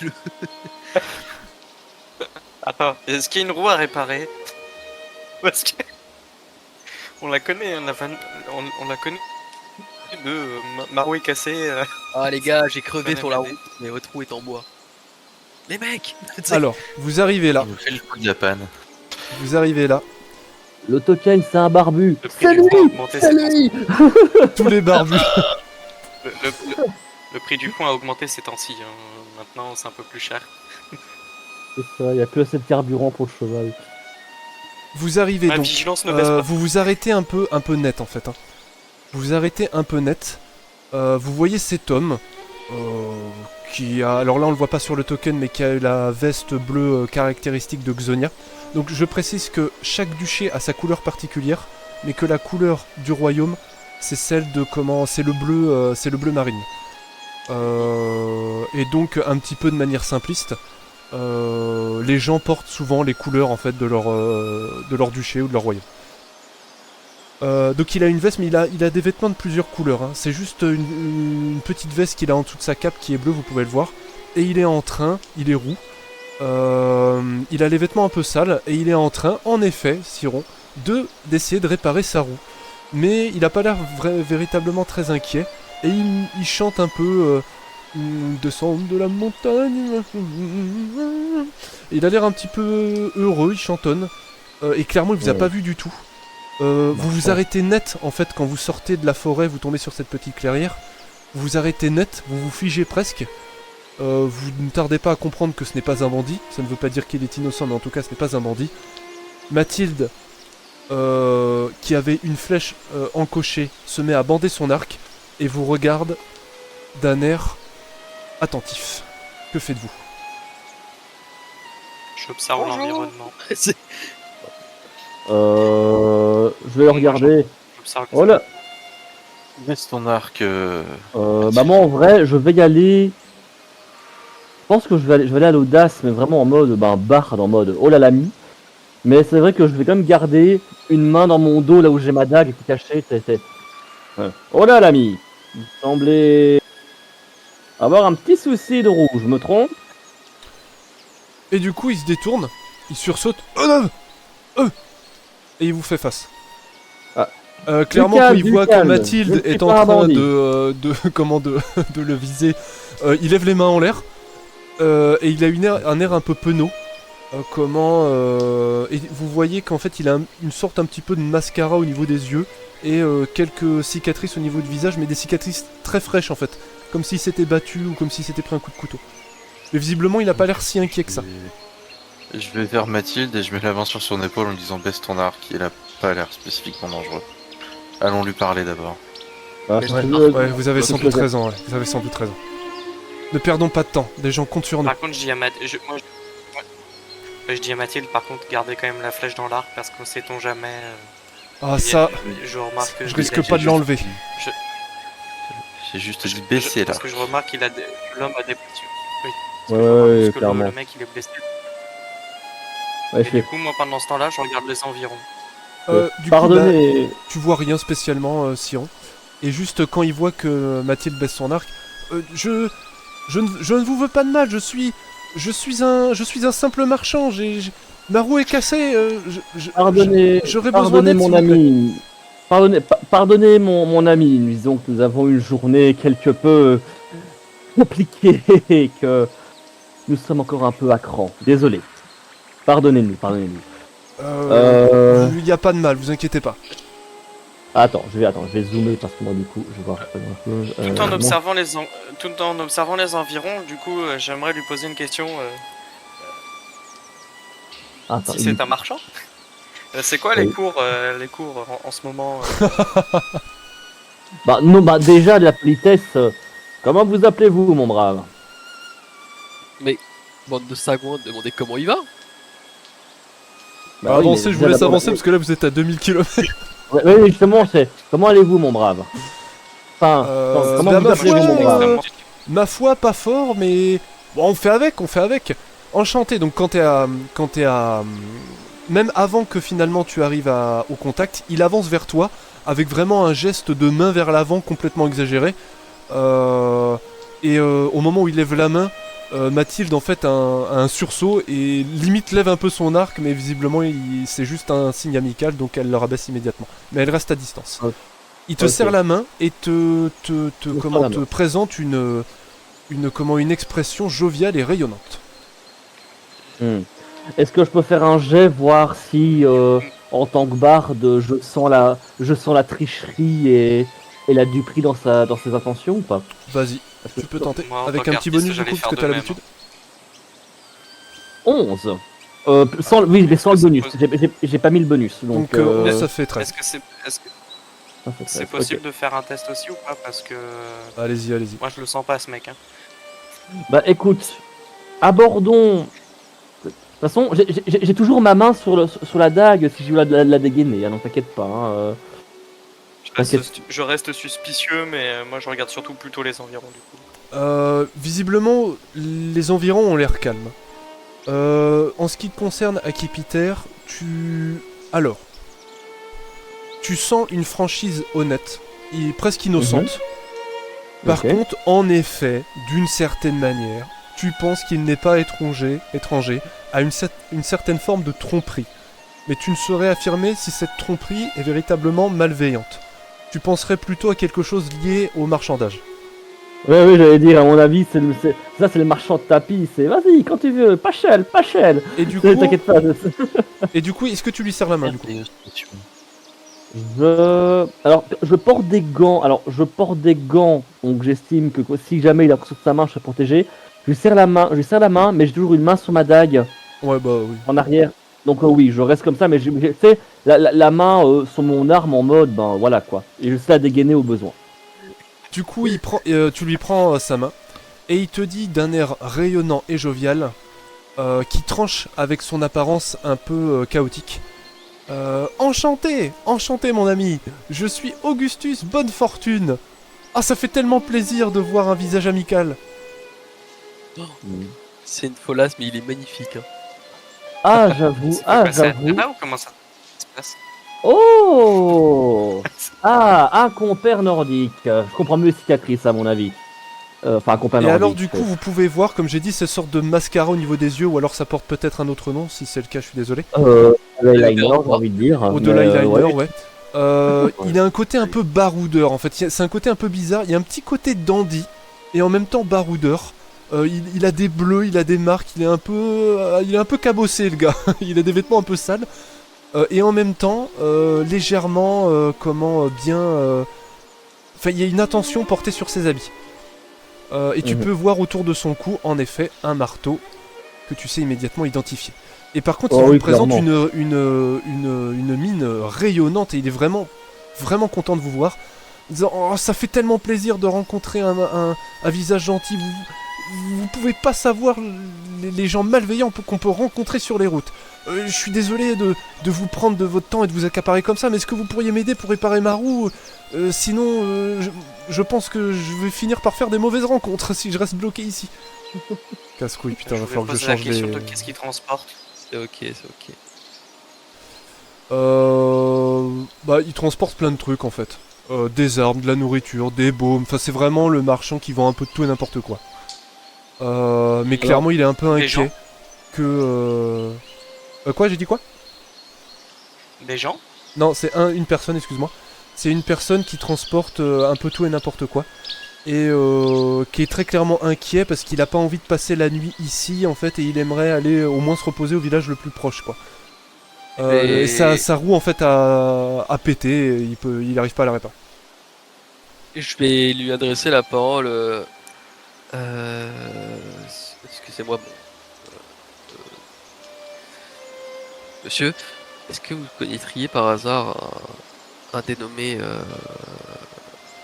le... Attends, est-ce qu'il y a une roue à réparer? Parce que... On la connaît, on la connaît. Ma roue est cassée. Ah les gars, j'ai crevé Bonne sur la année. route, mais votre roue est en bois. Les mecs. Alors, vous arrivez là. Il me fait le coup de la panne. Vous arrivez là. Le token, c'est un barbu. Le prix C'est du point a lui. augmenté, C'est c'est lui. Tous les barbus. Le prix du point a augmenté ces temps-ci. Maintenant, c'est un peu plus cher. C'est ça, il n'y a plus assez de carburant pour le cheval. Vous arrivez Ma donc. vigilance ne baisse pas. Vous vous arrêtez un peu net en fait. Hein. Vous vous arrêtez un peu net. Vous voyez cet homme qui a, alors là on le voit pas sur le token, mais qui a la veste bleue caractéristique de Xonia. Donc je précise que chaque duché a sa couleur particulière, mais que la couleur du royaume c'est celle de comment, c'est le bleu marine. Et donc un petit peu de manière simpliste, les gens portent souvent les couleurs en fait de leur duché ou de leur royaume. Donc il a une veste, mais il a des vêtements de plusieurs couleurs. Hein. C'est juste une petite veste qu'il a en dessous de sa cape qui est bleue, vous pouvez le voir. Et il est en train, il est roux. Il a les vêtements un peu sales et il est en train, en effet, Siron, d'essayer de réparer sa roue. Mais il n'a pas l'air véritablement très inquiet. Et il chante un peu descendre de la montagne. Il a l'air un petit peu heureux, il chantonne. Et clairement, il vous a pas vu du tout. Vous vous arrêtez net en fait quand vous sortez de la forêt, vous tombez sur cette petite clairière. Vous vous arrêtez net, vous vous figez presque. Vous ne tardez pas à comprendre que ce n'est pas un bandit. Ça ne veut pas dire qu'il est innocent, mais en tout cas ce n'est pas un bandit. Mathilde, qui avait une flèche encochée, se met à bander son arc et vous regarde d'un air attentif. Que faites-vous? J'observe l'environnement. Je vais le regarder. J'observe Oh là. Baisse ton arc. Maman, en vrai, je vais y aller. Je pense que je vais aller à l'audace, mais vraiment en mode barde, en mode oh là l'ami. Mais c'est vrai que je vais quand même garder une main dans mon dos là où j'ai ma dague qui est cachée. Ouais. Oh là l'ami. Il semblait avoir un petit souci de roue, je me trompe? Et du coup il se détourne, il sursaute. Et il vous fait face. Clairement, quand il voit que Mathilde est en train de le viser, il lève les mains en l'air et il a un air un peu penaud. Et vous voyez qu'en fait il a une sorte un petit peu de mascara au niveau des yeux et quelques cicatrices au niveau du visage, mais des cicatrices très fraîches en fait, comme s'il s'était battu ou comme s'il s'était pris un coup de couteau. Mais visiblement il a pas l'air si inquiet que ça. Je vais vers Mathilde et je mets la main sur son épaule en lui disant baisse ton arc, il a pas l'air spécifiquement dangereux. Allons lui parler d'abord. Vous avez sans doute raison, ouais. Vous avez sans doute raison. Ne perdons pas de temps, des gens comptent sur nous. Par contre, je dis à Mathilde, par contre, gardez quand même la flèche dans l'arc parce qu'on sait-on jamais. Ça, je remarque que je risque pas de l'enlever. J'ai juste dit baisser là. Parce que je remarque qu'il l'homme a des blessures. Oui. Ouais, que clairement. le mec il est blessé. Ouais, Et du coup, moi pendant ce temps-là, je regarde les environs. Du Pardonnez. coup, tu vois rien spécialement, Siron. Et juste quand il voit que Mathilde baisse son arc, je ne vous veux pas de mal. Je suis un simple marchand. Ma roue est cassée. J'aurais besoin d'aide, mon s'il vous plaît. ami. Pardonnez mon ami. Disons que nous avons une journée quelque peu compliquée et que nous sommes encore un peu à cran. Désolé. Pardonnez-nous. Il n'y a pas de mal, vous inquiétez pas. Attends, je vais zoomer parce que moi du coup, je vais voir un peu. Tout en observant les environs, du coup, j'aimerais lui poser une question. Attends, Si c'est un marchand, c'est quoi les cours en ce moment Déjà de la politesse. Comment vous appelez-vous, mon brave? Mais bande de sagouins, demandez comment il va. Avancez, je vous laisse avancer parce que là vous êtes à 2000 km. Oui, justement, c'est comment allez-vous, mon brave? Enfin, comment vous appelez-vous, mon brave? Ma foi, pas fort, mais bon, on fait avec. Enchanté. Donc quand t'es à même avant que finalement tu arrives au contact, il avance vers toi avec vraiment un geste de main vers l'avant complètement exagéré. Au moment où il lève la main, Mathilde en fait a un sursaut et limite lève un peu son arc, mais visiblement c'est juste un signe amical, donc elle le rabaisse immédiatement. Mais elle reste à distance. Ok. Il te Ok. serre la main et serre la te main. présente une expression joviale et rayonnante. Hmm. Est-ce que je peux faire un jet, voir si, en tant que barde, je sens la tricherie et la duperie dans ses intentions ou pas? Vas-y, Parce que tu peux tenter. Moi, en Avec tant un petit qu'artiste, bonus du j'allais coup, faire parce que de t'as même. l'habitude. 11. Oui, mais sans le Est-ce que bonus. J'ai pas mis le bonus. Donc Donc, ça fait 13. Est-ce que ça fait c'est 13, possible ok. de faire un test aussi ou pas? Parce que Allez-y, allez-y. moi, je le sens pas, ce mec. Hein. Bah écoute, abordons. De toute façon, j'ai toujours ma main sur la dague si je veux la dégainer, hein, donc t'inquiète pas. Hein, Je reste suspicieux, mais moi, je regarde surtout plutôt les environs, du coup. Visiblement, les environs ont l'air calmes. En ce qui te concerne, Akipiter, alors, tu sens une franchise honnête, presque innocente. Par Ok. contre, en effet, d'une certaine manière, tu penses qu'il n'est pas étranger à une certaine forme de tromperie. Mais tu ne saurais affirmer si cette tromperie est véritablement malveillante. Tu penserais plutôt à quelque chose lié au marchandage. Ouais, oui, j'allais dire, à mon avis, c'est le marchand de tapis. C'est vas-y, quand tu veux, pas cher. Et du coup, T'inquiète pas. est-ce que tu lui serres la main du coup? Je porte des gants. Alors, je porte des gants, donc j'estime que si jamais il a sur sa main, je serai protégé. Je lui serre la main, mais j'ai toujours une main sur ma dague Ouais, bah oui. en arrière. Donc oui, je reste comme ça, mais tu sais, la main sur mon arme en mode, ben voilà quoi. Et je sais la dégainer au besoin. Du coup, tu lui prends sa main et il te dit d'un air rayonnant et jovial, qui tranche avec son apparence un peu chaotique. Enchanté, enchanté mon ami. Je suis Augustus Bonne Fortune. Ah, ça fait tellement plaisir de voir un visage amical. C'est une folasse, mais il est magnifique. Hein. Ah, j'avoue, Ça fait passer à j'avoue. là-bas ou comment ça se passe? Oh! Ah, un compère nordique. Je comprends mieux cicatrice à mon avis. Enfin, un compère Et nordique. alors du coup, vous pouvez voir, comme j'ai dit, cette sorte de mascara au niveau des yeux, ou alors ça porte peut-être un autre nom, si c'est le cas, je suis désolé. L'eyeliner, j'ai envie de dire. Ou de mais, l'eyeliner, ouais. ouais. Il a un côté un peu baroudeur, en fait. C'est un côté un peu bizarre. Il y a un petit côté dandy, et en même temps baroudeur. Il a des bleus, il a des marques, il est un peu cabossé, le gars. Il a des vêtements un peu sales. Et en même temps, légèrement, Enfin, il y a une attention portée sur ses habits. Et tu peux voir autour de son cou, en effet, un marteau que tu sais immédiatement identifier. Et par contre, il vous présente clairement. une mine rayonnante et il est vraiment, vraiment content de vous voir. Disant, oh, ça fait tellement plaisir de rencontrer un visage gentil. Vous pouvez pas savoir les gens malveillants qu'on peut rencontrer sur les routes. Je suis désolé de vous prendre de votre temps et de vous accaparer comme ça, mais est-ce que vous pourriez m'aider pour réparer ma roue? Sinon, je pense que je vais finir par faire des mauvaises rencontres si je reste bloqué ici. Casse-couille, putain, Je va voulais falloir que je poser la change question les... de qu'est-ce qu'il transporte. C'est ok, c'est ok. Bah, il transporte plein de trucs en fait. Des armes, de la nourriture, des baumes. Enfin, c'est vraiment le marchand qui vend un peu de tout et n'importe quoi. Mais clairement, il est un peu des gens inquiet que. Quoi, j'ai dit quoi? Des gens? Non, c'est une personne, excuse-moi. C'est une personne qui transporte un peu tout et n'importe quoi. Et qui est très clairement inquiet parce qu'il a pas envie de passer la nuit ici en fait et il aimerait aller au moins se reposer au village le plus proche quoi. Et sa roue en fait a pété et il arrive pas à la réparer. Et je vais lui adresser la parole. Excusez-moi. Monsieur, est-ce que vous connaîtriez par hasard un dénommé.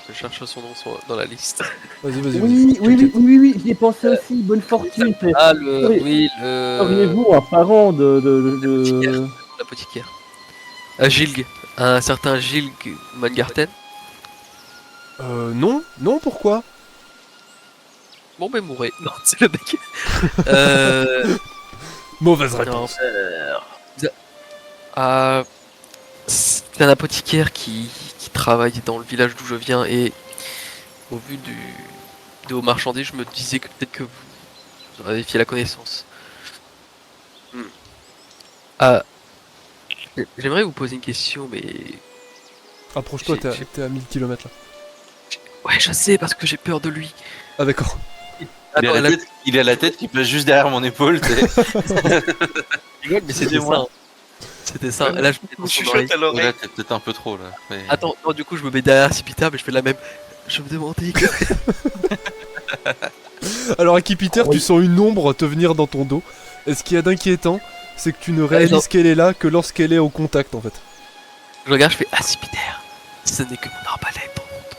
Je cherche son nom dans la liste. Vas-y. Oui, j'y ai pensé aussi. Bonne fortune. Ah, Oui. oui, Seriez-vous un parent de... l'apothicaire. Gilg. Un certain Gilg Mangarten. Non, pourquoi? Bon, ben, mourrez. Non, c'est le mec. Mauvaise Non, réponse. c'est un apothicaire qui travaille dans le village d'où je viens et au vu de vos marchandises, je me disais que peut-être que On va vérifier la connaissance. Ah, j'aimerais vous poser une question, mais... Approche-toi, J'ai- t'es à 1000 km là. Ouais, je sais, parce que j'ai peur de lui. Ah d'accord. Attends, là, Il a la tête qui passe juste derrière mon épaule. t'sais. mais c'était ça. C'était ça. Là, je mets On dans son chuchote oreille. à l'oreille. Là, t'es peut-être un peu trop là. Mais- Attends, non, du coup, je me mets derrière Cipita, mais je fais la même. Je me demandais que... Alors Akipiter, Oui. tu sens une ombre te venir dans ton dos. Et ce qui est d'inquiétant, c'est que tu ne non. réalises qu'elle est là que lorsqu'elle est au contact en fait. Je regarde, je fais Ah, Cipiter, ce n'est que mon arbalète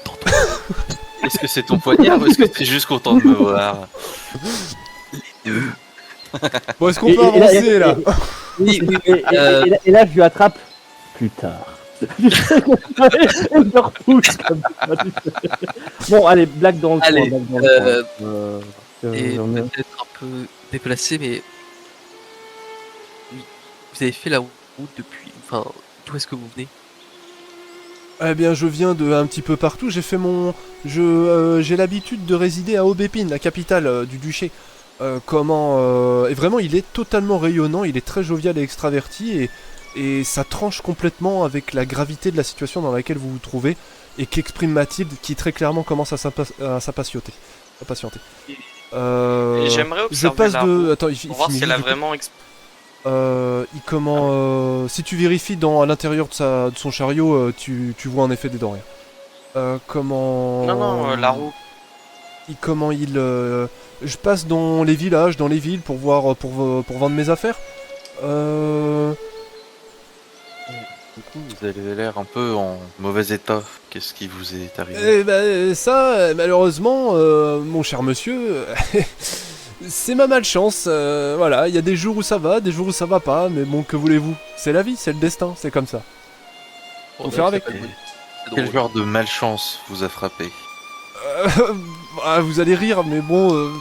dans ton dos. Est-ce que c'est ton poignard ou est-ce que t'es juste content de me voir? Bon, est-ce qu'on Et- peut et là- avancer là Oui, oui, Et là, je lui attrape plus tard. Je sais que je me repousse comme ça, tu sais. Bon, allez, blague dans le coin. Allez, blague dans le coin. et j'en ai- peut-être un peu déplacé, mais. Oui. Vous avez fait la route depuis. Enfin, d'où est-ce que vous venez? Eh bien, je viens de un petit peu partout. J'ai fait mon, j'ai l'habitude de résider à Aubépine, la capitale du duché. Et vraiment, il est totalement rayonnant. Il est très jovial et extraverti et ça tranche complètement avec la gravité de la situation dans laquelle vous vous trouvez et qu'exprime Mathilde, qui très clairement commence à s'impatienter. Et j'aimerais Je observer passe la de. roue Attends, il pour voir finit si elle a juste du coup. vraiment Si tu vérifies à l'intérieur de son chariot, tu vois en effet des denrées. Comment. Non, non, la roue. Je passe dans les villages, dans les villes pour voir, pour vendre mes affaires. Du coup, vous avez l'air un peu en mauvais état. Qu'est-ce qui vous est arrivé? Eh ben, ça, malheureusement, mon cher monsieur, c'est ma malchance. Voilà, il y a des jours où ça va, des jours où ça va pas, mais bon, que voulez-vous? C'est la vie, c'est le destin, c'est comme ça. Faut faire avec. C'est Quel drôle. genre de malchance vous a frappé? Euh, vous allez rire, mais bon,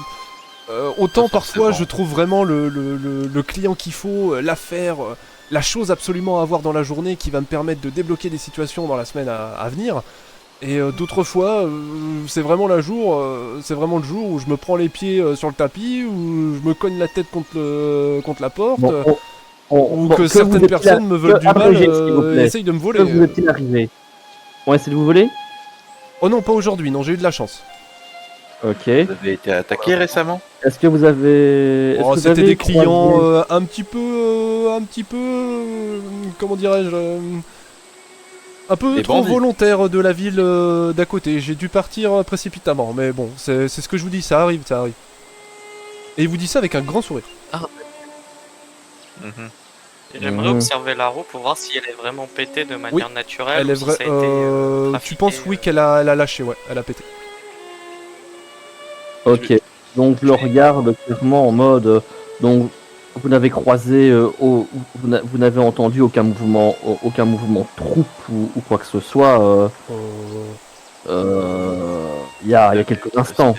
autant Pas parfois forcément. je trouve vraiment le client qu'il faut, l'affaire, la chose absolument à avoir dans la journée qui va me permettre de débloquer des situations dans la semaine à venir. Et d'autres fois, c'est vraiment c'est vraiment le jour où je me prends les pieds sur le tapis, où je me cogne la tête contre la porte, Bon, ou bon, que vous certaines est-il personnes me veulent du mal abrégez, s'il vous et plaît. essayent de me Que voler. vous est-il arrivé? On essaie de vous voler? Oh non, pas aujourd'hui, non, j'ai eu de la chance. Ok. Vous avez été attaqué récemment? Est-ce que vous avez. Est-ce Oh, que vous c'était avez des clients croisé- un petit peu, comment dirais-je, un peu Des trop bandits. volontaires de la ville d'à côté. J'ai dû partir précipitamment, mais bon, c'est ce que je vous dis, ça arrive, ça arrive. Et il vous dit ça avec un grand sourire. Mhm. J'aimerais Mhm. observer la roue pour voir si elle est vraiment pétée de manière naturelle. Elle ou est si vraie. ça a été, Tu trafiqué, penses oui qu'elle a lâché, ouais, elle a pété. Ok. Donc je le regarde clairement en mode. Donc vous n'avez croisé, vous n'avez entendu aucun mouvement troupe ou quoi que ce soit. Il y a quelques instants.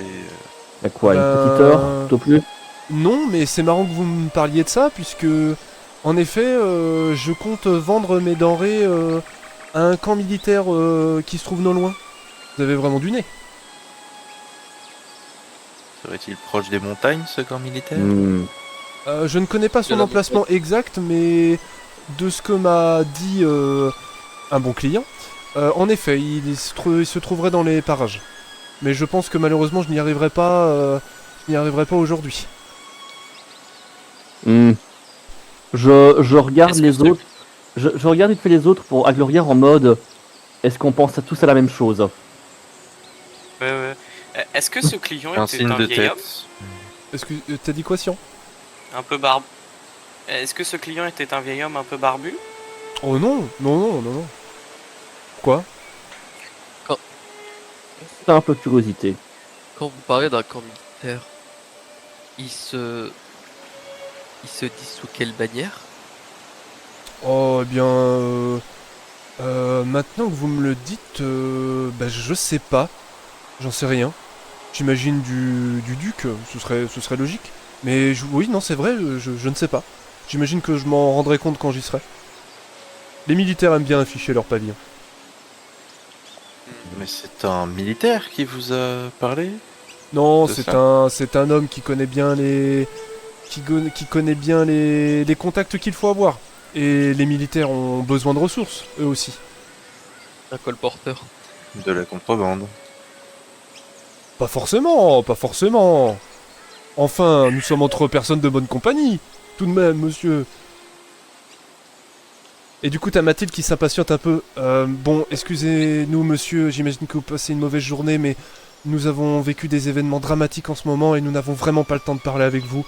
Il y a quoi, une petite heure, tout au plus? Non, mais c'est marrant que vous me parliez de ça, puisque, en effet, je compte vendre mes denrées à un camp militaire qui se trouve non loin. Vous avez vraiment du nez. Serait-il proche des montagnes, ce camp militaire? Hmm. Je ne connais pas son De la emplacement exact, mais de ce que m'a dit un bon client, en effet, il se trouverait dans les parages. Mais je pense que malheureusement, je n'y arriverai pas aujourd'hui. Hmm. Je regarde Est-ce que les c'est- autres. Je regarde vite fait les autres pour Agloria en mode. Est-ce qu'on pense tous à la même chose? Ouais, ouais. Est-ce que ce client Un était signe un de vieil tête. homme Est-ce que t'as dit quoi, Sian? un peu barbu? Est-ce que ce client était un vieil homme un peu barbu? Oh non, non, non, non, non. Quoi? C'est un peu de curiosité. Quand vous parlez d'un camp militaire, il se dit sous quelle bannière? Oh, eh bien, maintenant que vous me le dites, bah, je sais pas. J'en sais rien. J'imagine du duc, ce serait logique. Mais oui, non, c'est vrai, je ne sais pas. J'imagine que je m'en rendrai compte quand j'y serai. Les militaires aiment bien afficher leur pavillon. Mais c'est un militaire qui vous a parlé? Non, C'est c'est un homme qui connaît bien qui connaît bien les contacts qu'il faut avoir. Et les militaires ont besoin de ressources, eux aussi. Un colporteur. De la contrebande. Pas forcément, pas forcément. Enfin, nous sommes entre personnes de bonne compagnie. Tout de même, monsieur. Et du coup, t'as Mathilde qui s'impatiente un peu. Bon, excusez-nous, monsieur, j'imagine que vous passez une mauvaise journée, mais nous avons vécu des événements dramatiques en ce moment et nous n'avons vraiment pas le temps de parler avec vous.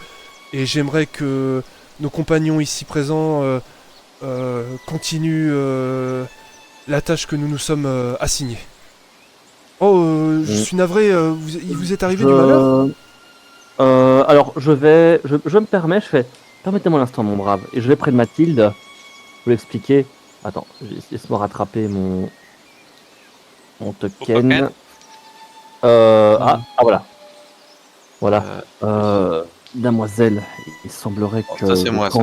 Et j'aimerais que nos compagnons ici présents continuent la tâche que nous nous sommes assignés. Oh, je suis navré, il vous est arrivé du malheur? Alors, je me permets, je fais. Permettez-moi l'instant, mon brave. Et je vais près de Mathilde. Vous l'expliquer. Attends, laisse-moi rattraper mon token. token. Voilà. Voilà. Damoiselle, il semblerait Oh, que. ça, c'est moi, ça.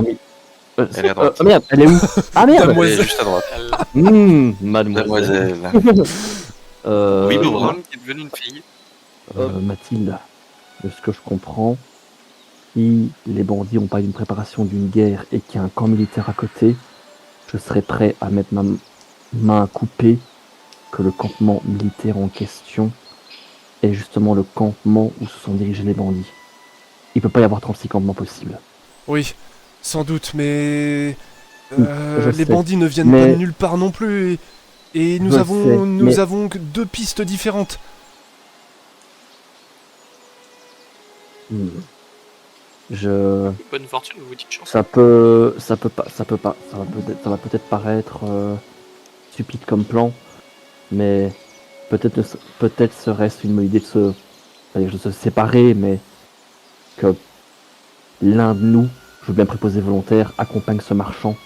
Elle est à droite. Merde, elle est où? Ah merde! Elle est Damoiselle. juste à droite. Mademoiselle. Mademoiselle. Oui, Voilà. Brown qui est devenue une fille. Mathilde, de ce que je comprends, si les bandits ont pas une préparation d'une guerre et qu'il y a un camp militaire à côté, je serais prêt à mettre ma main coupée que le campement militaire en question est justement le campement où se sont dirigés les bandits. Il peut pas y avoir 36 campements possibles. Oui, sans doute, mais Je les sais, bandits ne viennent mais- pas de nulle part non plus. Et nous Je avons, sais, nous mais- avons que 2 pistes différentes. Je... Bonne fortune, vous dites chance. Ça va peut-être paraître stupide comme plan, mais peut-être serait-ce une bonne idée de se séparer, mais que l'un de nous, je veux bien préposer volontaire, accompagne ce marchand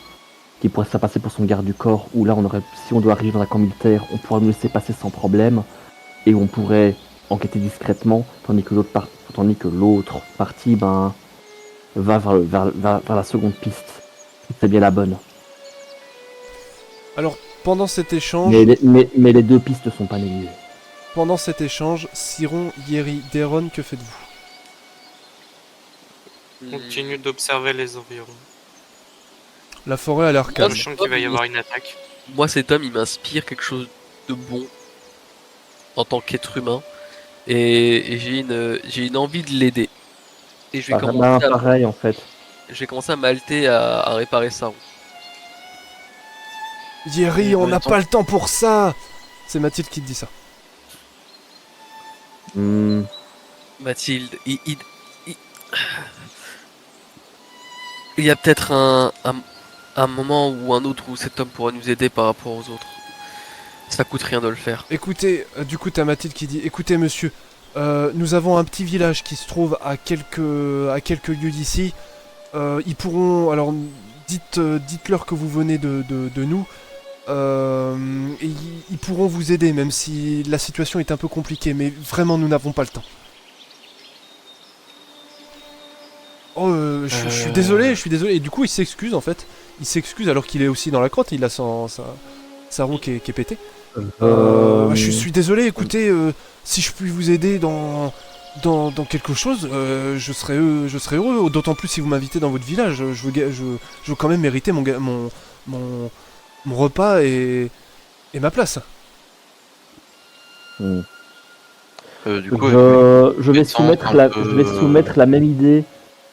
qui pourrait se faire passer pour son garde du corps, où là si on doit arriver dans un camp militaire, on pourra nous laisser passer sans problème, et on pourrait enquêter discrètement, tandis que l'autre partie, va vers la seconde piste. C'est bien la bonne. Alors, pendant cet échange, Mais les deux pistes sont pas négligées. Siron, Yeri, Deron, que faites-vous? Continue d'observer les environs. La forêt a l'air calme. Je sens qu'il va y avoir une attaque. Moi, cet homme, il m'inspire quelque chose de bon en tant qu'être humain. Et j'ai une envie de l'aider. Et je vais Pareil en fait. commencer à m'halter à réparer sa roue. Yeri, on n'a Attends. pas le temps pour ça. C'est Mathilde qui te dit ça. Mathilde, il y a peut-être un moment ou un autre où cet homme pourra nous aider par rapport aux autres. Ça coûte rien de le faire. Écoutez, du coup, t'as Mathilde qui dit, écoutez, monsieur, nous avons un petit village qui se trouve à quelques lieues d'ici. Ils pourront, alors, dites-leur que vous venez de nous. Et ils pourront vous aider, même si la situation est un peu compliquée, mais vraiment, nous n'avons pas le temps. Oh, je suis désolé, Et du coup, il s'excuse, en fait. Il s'excuse alors qu'il est aussi dans la crotte, il a sa roue qui est pétée. Je suis désolé, écoutez, si je puis vous aider dans quelque chose, je serais heureux. D'autant plus si vous m'invitez dans votre village. Je veux quand même mériter mon repas et ma place. Du coup, Je vais soumettre la même idée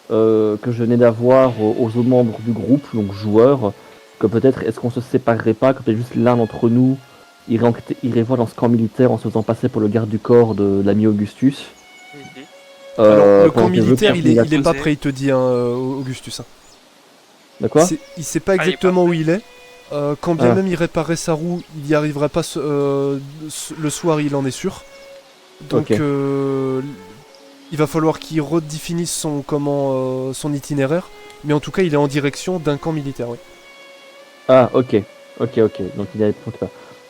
que je venais d'avoir aux autres membres du groupe, donc joueurs, que peut-être est-ce qu'on se séparerait pas, que peut-être juste l'un d'entre nous irait voir dans ce camp militaire en se faisant passer pour le garde du corps de l'ami Augustus. Alors, le camp pendant que militaire, il est pas posé. prêt, il te dit, hein, Augustus. Hein. D'accord. Il sait pas il est pas exactement où prêt. il est. Quand bien Ah. même il réparait sa roue, il y arriverait pas le soir, il en est sûr. Donc Ok. il va falloir qu'il redéfinisse son itinéraire. Mais en tout cas, il est en direction d'un camp militaire, oui. Ah, ok. Donc il y a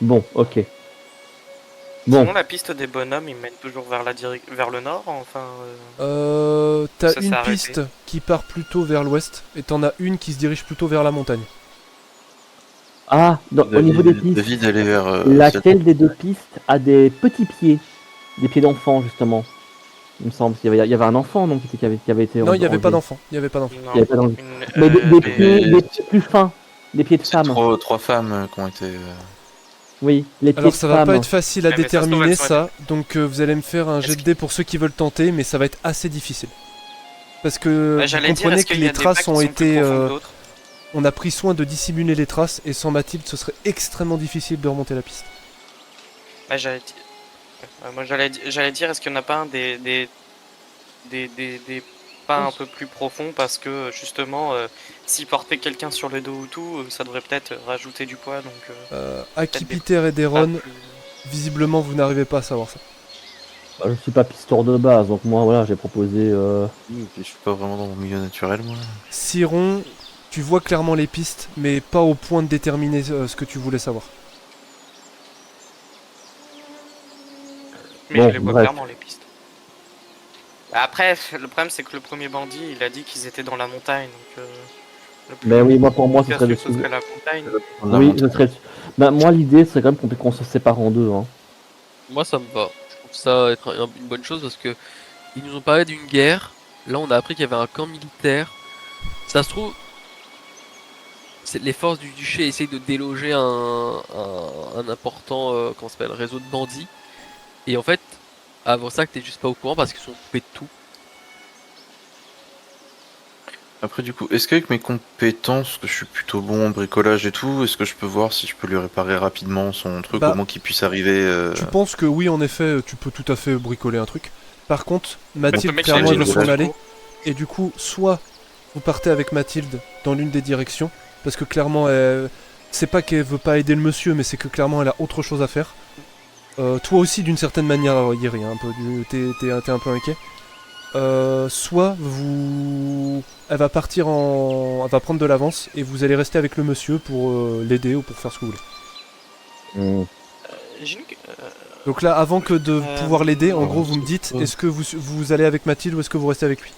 Bon, ok. Bon, Sinon, la piste des bonhommes, ils mènent toujours vers le nord, enfin. T'as Ça s'est une arrêté. piste qui part plutôt vers l'ouest, et t'en as une qui se dirige plutôt vers la montagne. au niveau des pistes, David allait vers. laquelle des deux pistes a des petits pieds, des pieds d'enfant justement? il me semble. Il y avait un enfant donc qui avait été Non, il n'y avait pas enlevé. d'enfant. Il n'y avait pas d'enfant. Non, Il y avait pas d'enfant. une- Mais mais- des pieds plus fins, des pieds de C'est femme. trois femmes qui ont été. Oui, les pieds Alors de ça va femme. pas être facile à Ouais, mais ça se trouve, déterminer elles sont ça, donc vous allez me faire un Est-ce jet de dés pour ceux qui veulent tenter, mais ça va être assez difficile. Parce que vous J'allais dire, comprenez est-ce que qu'il y a les des bacs traces qui ont sont plus été... profonds que d'autres on a pris soin de dissimuler les traces, et sans Mathilde ce serait extrêmement difficile de remonter la piste. Ouais, moi j'allais dire, est-ce qu'il n'y en a pas un des pas un peu plus profonds parce que justement, si porter quelqu'un sur le dos ou tout, ça devrait peut-être rajouter du poids donc. Akipiter et pas Deron, plus- visiblement vous n'arrivez pas à savoir ça. Bah, je suis pas pisteur de base, donc moi voilà, j'ai proposé. Je suis pas vraiment dans mon milieu naturel, moi. Siron, tu vois clairement les pistes, mais pas au point de déterminer ce que tu voulais savoir. Mais Bon, je les vois bref. clairement les pistes. Après, le problème c'est que le premier bandit, il a dit qu'ils étaient dans la montagne, donc. Le plus Mais oui, moi pour moi ce serait efficace, le ce serait la montagne. Oui, ce serait. Bah, moi l'idée serait quand même qu'on se sépare en deux. Hein. Moi, ça me va. Je trouve ça être une bonne chose parce que ils nous ont parlé d'une guerre. Là, on a appris qu'il y avait un camp militaire. Ça se trouve, les forces du duché essayent de déloger un important comment ça s'appelle, réseau de bandits. Et en fait, avant ça, que t'es juste pas au courant parce qu'ils sont coupés de tout. Après, du coup, est-ce qu'avec mes compétences, que je suis plutôt bon en bricolage et tout, est-ce que je peux voir si je peux lui réparer rapidement son truc, Bah, au moins qu'il puisse arriver Tu penses que oui, en effet, tu peux tout à fait bricoler un truc. Par contre, Mathilde, le mec, clairement, il elle a veut le s'en village. aller. Et du coup, soit vous partez avec Mathilde dans l'une des directions, parce que clairement, c'est pas qu'elle veut pas aider le monsieur, mais c'est que clairement, elle a autre chose à faire. Toi aussi, d'une certaine manière, Yeri, un peu, t'es un peu inquiet. Soit elle va partir elle va prendre de l'avance et vous allez rester avec le monsieur pour l'aider ou pour faire ce que vous voulez. J'ai une- Donc là, avant que de pouvoir l'aider, en non, gros, vous me c'est dites, pas- est-ce que vous allez avec Mathilde ou est-ce que vous restez avec lui?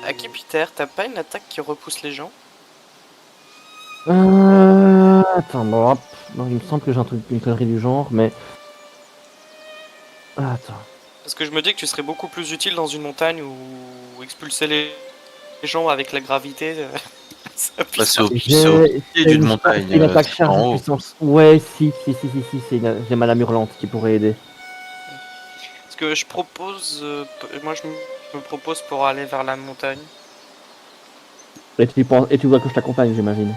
Aki Peter, t'as pas une attaque qui repousse les gens? Attends, bon, hop. Non, il me semble que j'ai un truc, une connerie du genre, mais. Attends. Parce que je me dis que tu serais beaucoup plus utile dans une montagne où expulser les gens avec la gravité. Ça Bah, puisse- c'est au J'ai pied c'est d'une une- montagne. c'est une attaque c'est charge en de haut. puissance. Ouais, si, j'ai ma lame hurlante qui pourrait aider. Ce que je propose, moi je me propose pour aller vers la montagne. Et tu vois que je t'accompagne, j'imagine.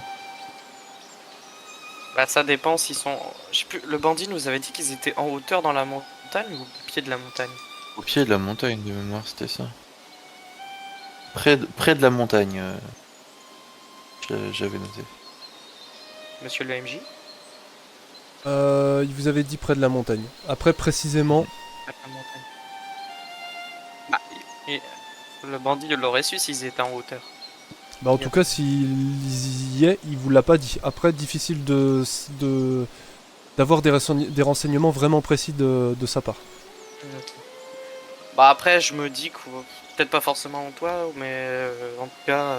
Bah ça dépend s'ils sont. Je sais plus. Le bandit nous avait dit qu'ils étaient en hauteur dans la montagne ou au pied de la montagne. Au pied de la montagne, de mémoire, c'était ça. Près de la montagne. J'avais noté. Monsieur le MJ. Il vous avait dit près de la montagne. Après, précisément, À la montagne. Bah, le bandit l'aurait su s'ils étaient en hauteur. bah en tout cas, s'il y est, il vous l'a pas dit. Après, difficile d'avoir des renseignements vraiment précis de sa part. Bah après je me dis que peut-être pas forcément toi, mais en tout cas,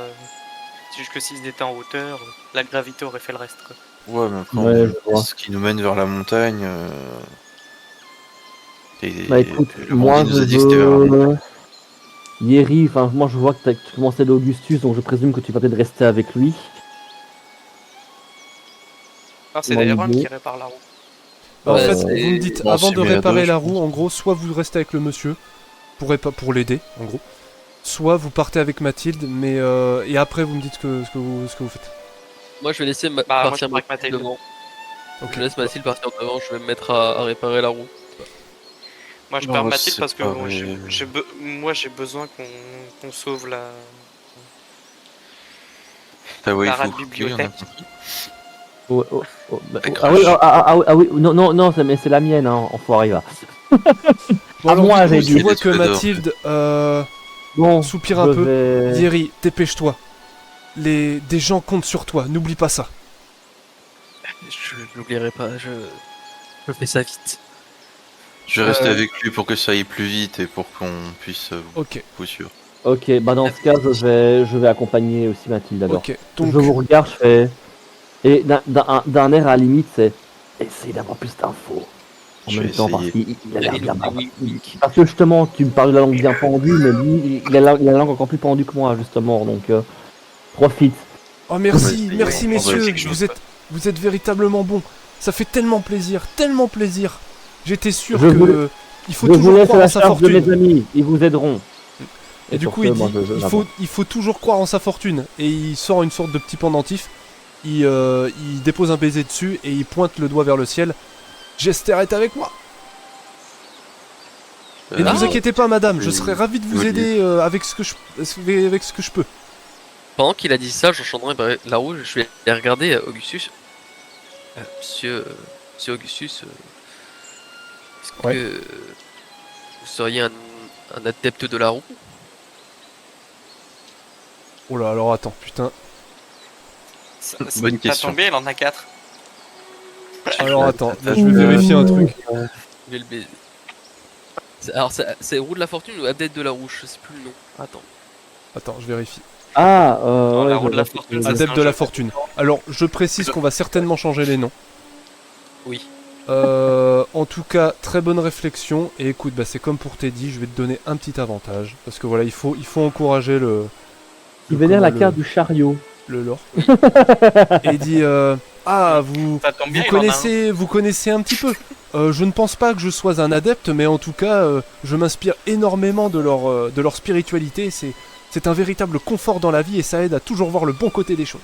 c'est juste que s'ils étaient en hauteur, la gravité aurait fait le reste quoi. Ouais, mais après, Ouais, je vois. ce qui nous mène vers la montagne. Bah écoute, le moi bandit nous je a dit que c'était vers la montagne. veux. Yeri, enfin, moi je vois que tu commences à aider Augustus, donc je présume que tu vas peut-être rester avec lui. Ah, c'est Mon Daeron idée. qui répare la roue. Bah, en Ouais, fait, c'est- vous me dites, bon, avant c'est de mieux à réparer deux, la je roue, pense. en gros, soit vous restez avec le monsieur pour l'aider, en gros, soit vous partez avec Mathilde, mais et après vous me dites ce que vous faites. Moi, je vais laisser moi, partir je pars avec Mathilde Mathilde. devant. Ok. Je laisse Mathilde partir devant, je vais me mettre à réparer la roue. Moi je Non, perds moi, Mathilde c'est parce que pareil. moi j'ai besoin qu'on sauve la Ah ouais, il la faut rade couper, bibliothèque. on a compris. Bah, Avec ah oui, Rush. ah oui, non, mais c'est la mienne, hein, enfoiré va. Bon, À alors, moi, du coup, j'ai tu dit. vois que Des trésors. Mathilde Bon, soupire un je peu. vais- Yeri, dépêche-toi. Des gens comptent sur toi, n'oublie pas ça. Je n'oublierai pas, je fais ça vite. Je vais rester avec lui pour que ça aille plus vite et pour qu'on puisse Ok, coup sûr. Ok, bah dans ce cas, je vais accompagner aussi Mathilde alors. ok. Je Donc, vous regarde, je fais. Et d'un air à la limite, c'est. Essaye d'avoir plus d'infos. En Je même vais temps, parce essayer. qu'il a l'air Et bien. oui. Parce que justement, tu me parles de la langue bien pendue, mais lui, il a la langue encore plus pendue que moi, justement. Donc, profite. Oh merci, essayer, merci on va messieurs, essayer quelque chose, vous êtes véritablement bons. Ça fait tellement plaisir, tellement plaisir. J'étais sûr Je que vous- il faut Je vous toujours laisse à croire la en sa charge de fortune. mes amis, ils vous aideront. Et du sur coup ce, il moi, dit j'avance. il faut toujours croire en sa fortune. Et il sort une sorte de petit pendentif. Il dépose un baiser dessus et il pointe le doigt vers le ciel. Jester est avec moi. Et ne vous inquiétez pas madame, je serai ravi de vous oui. aider avec ce que je peux. Pendant qu'il a dit ça, j'entendrai la rouge, je vais aller regarder Augustus. Monsieur Augustus, est-ce Ouais. que vous seriez un adepte de la roue? Oh là alors attends, putain. Bonne T'as question. tombé, il en a 4. Alors attends, là, je vais vérifier un truc. Je vais le baiser. Alors c'est roue de la fortune ou adepte de la roue? Je sais plus le nom. Attends. Attends, je vérifie. Ah, Non, la ouais, roue de je la vois fortune, ce que- ça, Adepte un de la jeu. fortune. Alors, je précise qu'on va certainement changer les noms. Oui. En tout cas, très bonne réflexion. Et écoute, bah, c'est comme pour Teddy, je vais te donner un petit avantage. Parce que voilà, il faut encourager Il vénère la comment, carte du chariot. le lore. Et il dit ah, Ça tombe bien, vous il en a un. vous connaissez un petit peu. Je ne pense pas que je sois un adepte, mais en tout cas, je m'inspire énormément de leur spiritualité. C'est un véritable confort dans la vie et ça aide à toujours voir le bon côté des choses.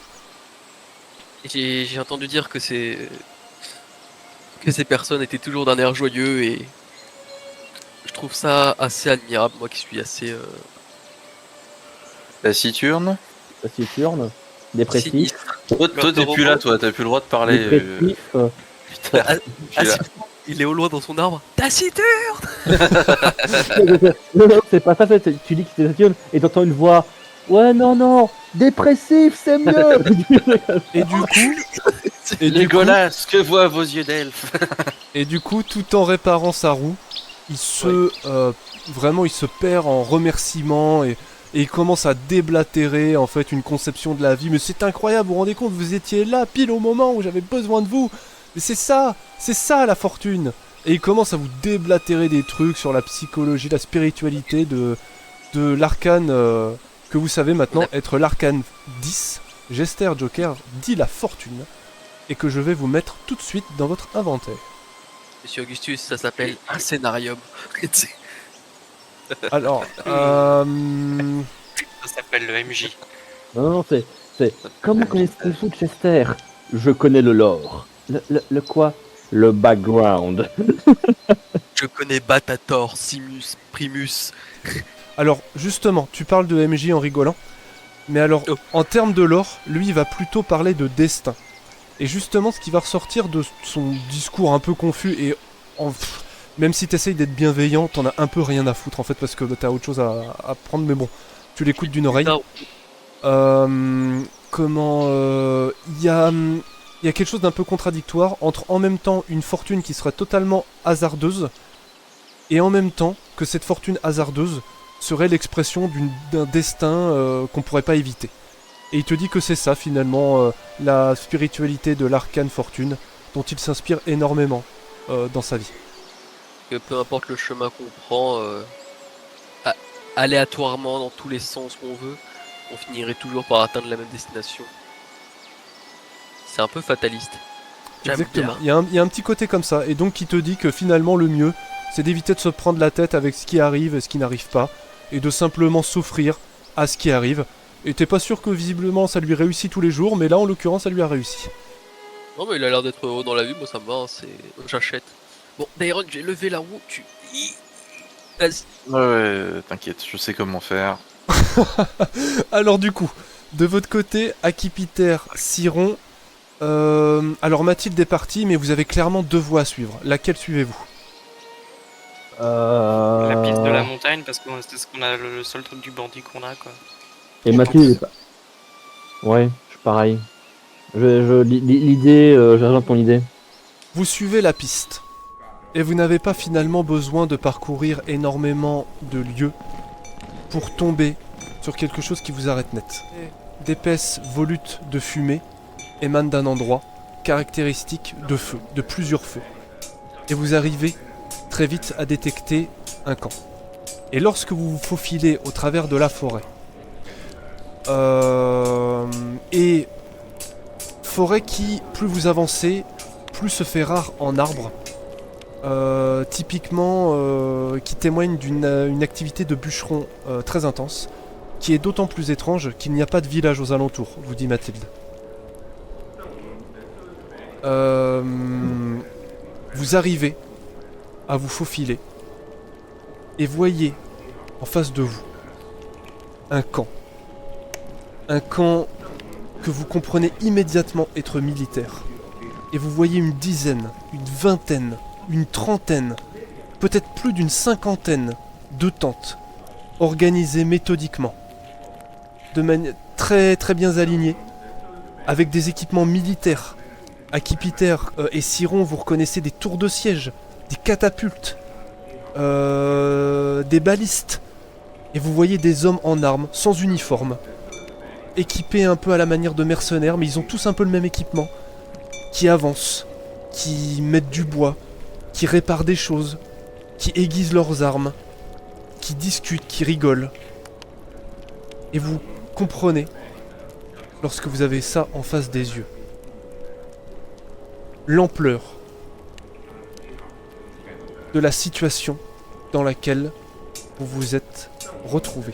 J'ai entendu dire que ces personnes étaient toujours d'un air joyeux et je trouve ça assez admirable, moi qui suis assez Taciturne. Taciturne, dépressif, sinistre. Toi, t'es plus là, toi, t'as plus le droit de parler. dépressif. Putain, Ah, je suis là. Il est au loin dans son arbre. Taciturne. Non, c'est pas ça, tu dis que c'est taciturne et t'entends une voix. Ouais, non, dépressif, c'est mieux. Et du coup, Legolas, que voient vos yeux d'elfe? Et du coup, tout en réparant sa roue, vraiment, il se perd en remerciements et il commence à déblatérer en fait une conception de la vie. Mais c'est incroyable, vous vous rendez compte, vous étiez là pile au moment où j'avais besoin de vous. Mais c'est ça la fortune. Et il commence à vous déblatérer des trucs sur la psychologie, la spiritualité de l'arcane que vous savez maintenant être l'arcane 10. Jester Joker dit la fortune. Et que je vais vous mettre tout de suite dans votre inventaire. Monsieur Augustus, ça s'appelle un scénarium. Alors, Ça s'appelle le MJ. Non, c'est. Comment connaissez-vous Chester? Je connais le lore. Le quoi? Le background. Je connais Batator, Simus, Primus. alors, justement, tu parles de MJ en rigolant. Mais alors, Oh. en termes de lore, lui, il va plutôt parler de destin. Et justement, ce qui va ressortir de son discours un peu confus et même si t'essayes d'être bienveillant, t'en as un peu rien à foutre en fait parce que t'as autre chose à prendre. Mais bon, tu l'écoutes d'une oreille. Il y a quelque chose d'un peu contradictoire entre en même temps une fortune qui serait totalement hasardeuse et en même temps que cette fortune hasardeuse serait l'expression d'un destin qu'on pourrait pas éviter. Et il te dit que c'est ça finalement la spiritualité de l'arcane fortune dont il s'inspire énormément dans sa vie. Que peu importe le chemin qu'on prend, aléatoirement dans tous les sens qu'on veut, on finirait toujours par atteindre la même destination. C'est un peu fataliste. J'aime Exactement. bien. Il y a un petit côté comme ça et donc qui te dit que finalement le mieux c'est d'éviter de se prendre la tête avec ce qui arrive et ce qui n'arrive pas et de simplement s'offrir à ce qui arrive. Et t'es pas sûr que visiblement ça lui réussit tous les jours, mais là en l'occurrence ça lui a réussi. Non mais il a l'air d'être heureux dans la vie, moi ça me va, hein, j'achète. Bon, Dairon, j'ai levé la roue, Vas-y. Ouais, t'inquiète, je sais comment faire. Alors du coup, de votre côté, Akipiter, Siron, alors Mathilde est partie, mais vous avez clairement deux voies à suivre. Laquelle suivez-vous? La piste de la montagne, parce que c'est ce qu'on a le seul truc du bandit qu'on a, quoi. Et Mathilde est pas. Ouais, je suis pareil. L'idée, je rejoins ton idée. Vous suivez la piste. Et vous n'avez pas finalement besoin de parcourir énormément de lieux pour tomber sur quelque chose qui vous arrête net. D'épaisses volutes de fumée émanent d'un endroit caractéristique de feu, de plusieurs feux. et vous arrivez très vite à détecter un camp. Et lorsque vous vous faufilez au travers de la forêt, et forêt qui, plus vous avancez, plus se fait rare en arbres, typiquement qui témoigne d'une activité de bûcheron très intense, qui est d'autant plus étrange qu'il n'y a pas de village aux alentours, vous dit Mathilde. Vous arrivez à vous faufiler et voyez en face de vous un camp. Un camp que vous comprenez immédiatement être militaire. Et vous voyez une dizaine, une vingtaine, une trentaine, peut-être plus d'une cinquantaine de tentes organisées méthodiquement, de manière très très bien alignées, avec des équipements militaires. À Kipiter et Siron, vous reconnaissez des tours de siège, des catapultes, des balistes. Et vous voyez des hommes en armes, sans uniforme, équipés un peu à la manière de mercenaires, mais ils ont tous un peu le même équipement, qui avancent, qui mettent du bois, qui réparent des choses, qui aiguisent leurs armes, qui discutent, qui rigolent. Et vous comprenez, lorsque vous avez ça en face des yeux, l'ampleur de la situation dans laquelle vous vous êtes retrouvés.